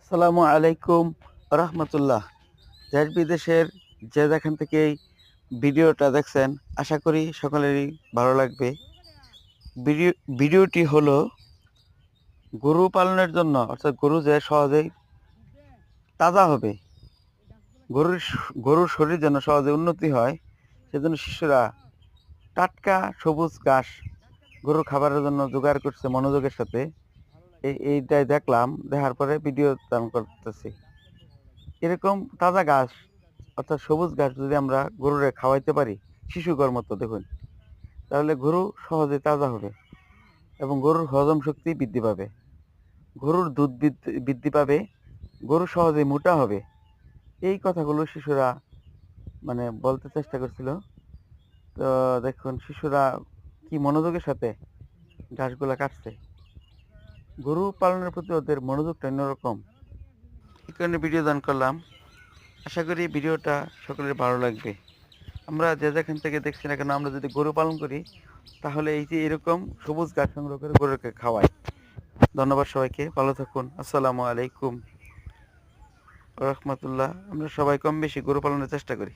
আসসালামু আলাইকুম রহমতুল্লাহ। দেশ বিদেশের যে যেখান থেকে এই ভিডিওটা দেখছেন, আশা করি সকলেরই ভালো লাগবে। ভিডিওটি হলো গরু পালনের জন্য, অর্থাৎ গরু যে সহজেই তাজা হবে, গরুর শরীর যেন সহজে উন্নতি হয়, সেজন্য শিশুরা টাটকা সবুজ ঘাস গরুর খাবারের জন্য জোগাড় করছে মনোযোগের সাথে। এইটাই দেখলাম, দেখার পরে ভিডিও দান করতেছি। এরকম তাজা ঘাস, অর্থাৎ সবুজ ঘাস যদি আমরা গরুরে খাওয়াইতে পারি শিশুকর মতো, দেখুন, তাহলে গরু সহজে তাজা হবে এবং গরুর হজম শক্তি বৃদ্ধি পাবে, গরুর দুধ বৃদ্ধি পাবে, গরু সহজে মোটা হবে। এই কথাগুলো শিশুরা বলতে চেষ্টা করছিল। তো দেখুন, শিশুরা কি মনোযোগের সাথে ঘাসগুলা কাটছে। গরু পালনের প্রতি ওদের মনোযোগটা অন্যরকম, এই কারণে ভিডিও দান করলাম। আশা করি ভিডিওটা সকলের ভালো লাগবে। আমরা যে যেখান থেকে দেখছি না কেন, আমরা যদি গরু পালন করি, তাহলে এই যে এরকম সবুজ ঘাস সংগ্রহ করে গরুকে খাওয়াই। ধন্যবাদ সবাইকে, ভালো থাকুন। আসসালামু আলাইকুম রহমতুল্লাহ। আমরা সবাই কম বেশি গরু পালনের চেষ্টা করি।